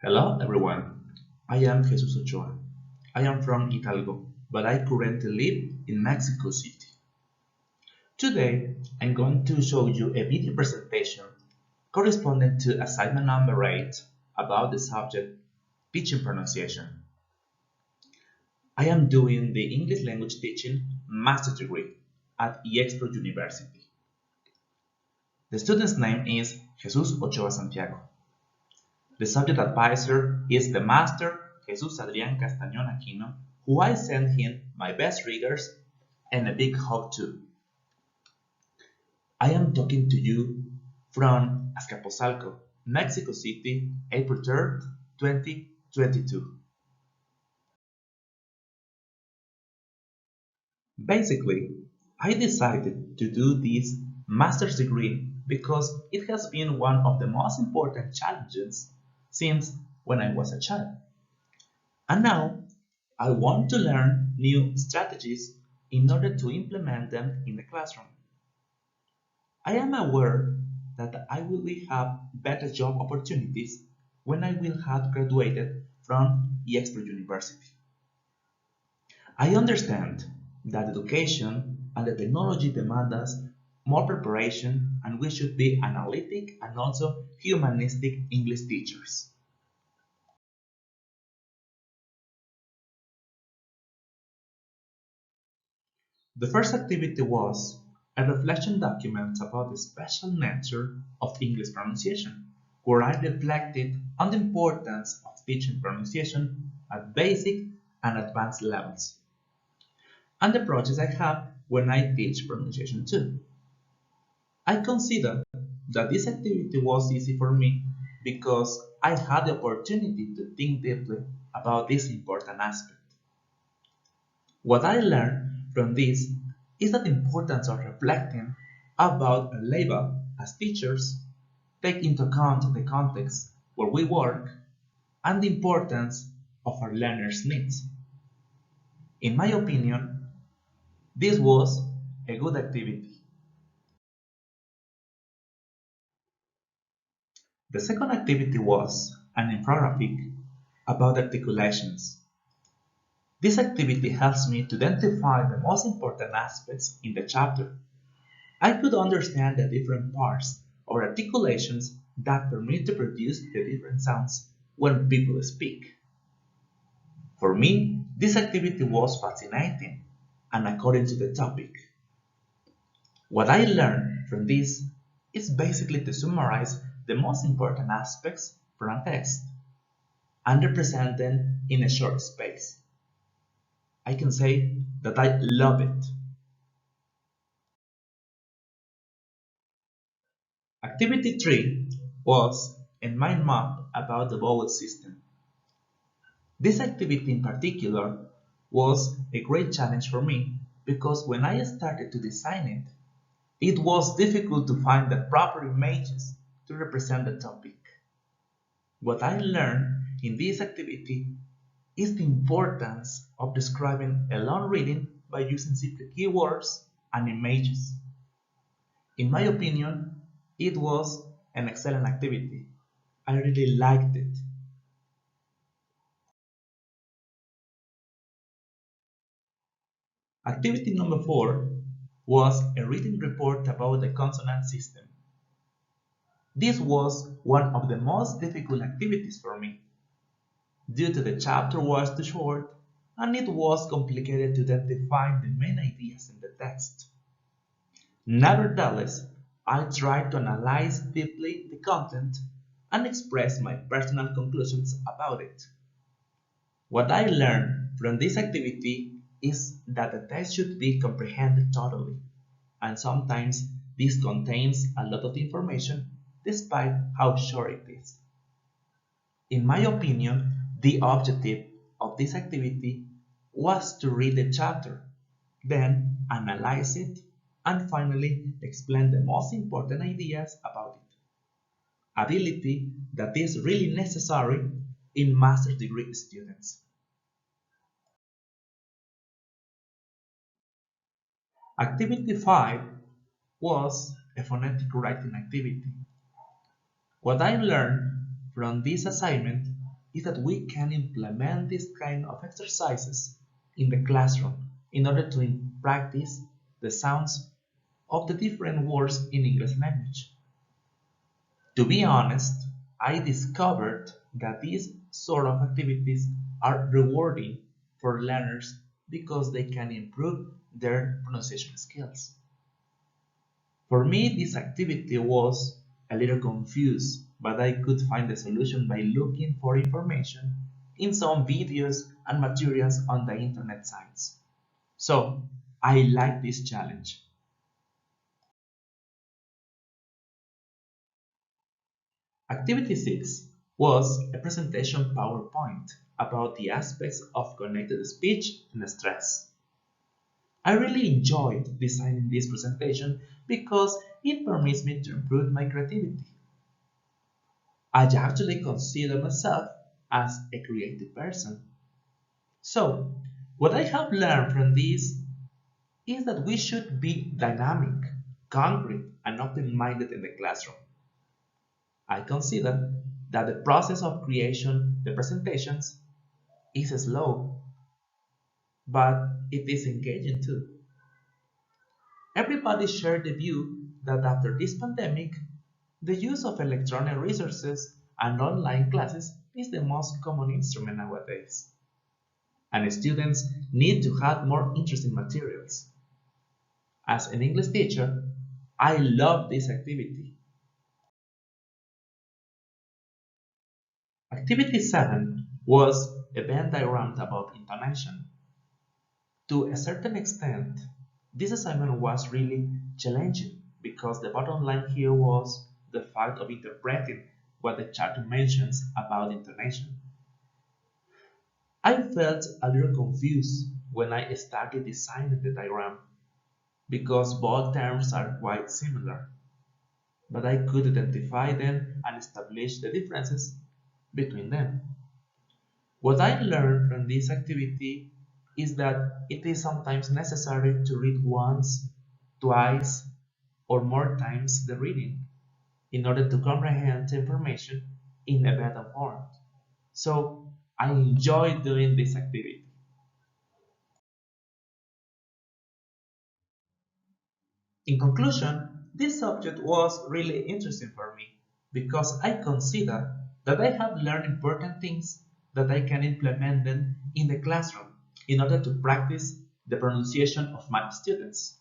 Hello everyone, I am Jesus Ochoa. I am from Hidalgo, but I currently live in Mexico City. Today, I'm going to show you a video presentation corresponding to assignment number 8 about the subject teaching pronunciation. I am doing the English language teaching master's degree at IEXPRO University. The student's name is Jesus Ochoa Santiago. The subject advisor is the master Jesus Adrián Castañón Aquino, who I send him my best regards and a big hug too. I am talking to you from Azcapotzalco, Mexico City, April 3rd, 2022. Basically, I decided to do this master's degree because it has been one of the most important challenges since when I was a child. And now I want to learn new strategies in order to implement them in the classroom. I am aware that I will have better job opportunities when I will have graduated from IEXPRO University. I understand that education and the technology demand us more preparation and we should be analytic and also humanistic English teachers. The first activity was a reflection document about the special nature of English pronunciation, where I reflected on the importance of teaching pronunciation at basic and advanced levels, and the projects I have when I teach pronunciation too. I consider that this activity was easy for me because I had the opportunity to think deeply about this important aspect. What I learned from this is that the importance of reflecting about a label as teachers take into account the context where we work and the importance of our learners' needs. In my opinion, this was a good activity. The second activity was an infographic about articulations. This activity helps me to identify the most important aspects in the chapter. I could understand the different parts or articulations that permit to produce the different sounds when people speak. For me, this activity was fascinating and according to the topic. What I learned from this is basically to summarize the most important aspects from a text and represent them in a short space. I can say that I love it. Activity 3 was a mind map about the vowel system. This activity in particular was a great challenge for me because when I started to design it was difficult to find the proper images to represent the topic. What I learned in this activity is the importance of describing a long reading by using simple keywords and images. In my opinion, it was an excellent activity. I really liked it. Activity number 4 was a written report about the consonant system. This was one of the most difficult activities for me, due to the chapter was too short and it was complicated to identify the main ideas in the text. Nevertheless, I tried to analyze deeply the content and express my personal conclusions about it. What I learned from this activity is that the text should be comprehended totally, and sometimes this contains a lot of information despite how short it is. In my opinion, the objective of this activity was to read the chapter, then analyze it, and finally explain the most important ideas about it. Ability that is really necessary in master's degree students. Activity 5 was a phonetic writing activity. What I learned from this assignment is that we can implement this kind of exercises in the classroom in order to practice the sounds of the different words in English language. To be honest, I discovered that these sort of activities are rewarding for learners because they can improve their pronunciation skills. For me, this activity was a little confused, but I could find the solution by looking for information in some videos and materials on the internet sites. So, I like this challenge. Activity 6 was a presentation PowerPoint about the aspects of connected speech and stress. I really enjoyed designing this presentation because it permits me to improve my creativity. I actually consider myself as a creative person. So, what I have learned from this is that we should be dynamic, concrete, and open-minded in the classroom. I consider that the process of creation the presentations is slow, but it is engaging too. Everybody shared the view that after this pandemic, the use of electronic resources and online classes is the most common instrument nowadays, and students need to have more interesting materials. As an English teacher, I love this activity. Activity 7 was a Venn diagram about intonation. To a certain extent, this assignment was really challenging because the bottom line here was the fact of interpreting what the chart mentions about intonation. I felt a little confused when I started designing the diagram because both terms are quite similar, but I could identify them and establish the differences between them. What I learned from this activity is that it is sometimes necessary to read once, twice, or more times the reading in order to comprehend the information in a better form. So I enjoy doing this activity. In conclusion, this subject was really interesting for me because I consider that I have learned important things that I can implement them in the classroom in order to practice the pronunciation of my students.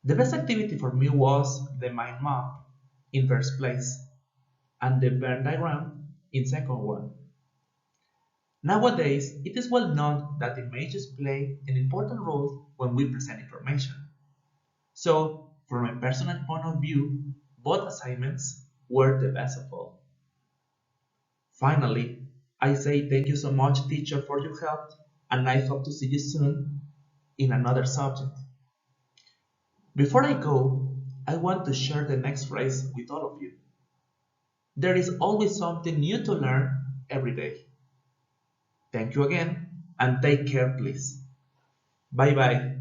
The best activity for me was the mind map in first place and the Venn diagram in second one. Nowadays, it is well known that images play an important role when we present information. So, from a personal point of view, both assignments were the best of all. Finally, I say thank you so much, teacher, for your help, and I hope to see you soon in another subject. Before I go, I want to share the next phrase with all of you. There is always something new to learn every day. Thank you again, and take care, please. Bye bye.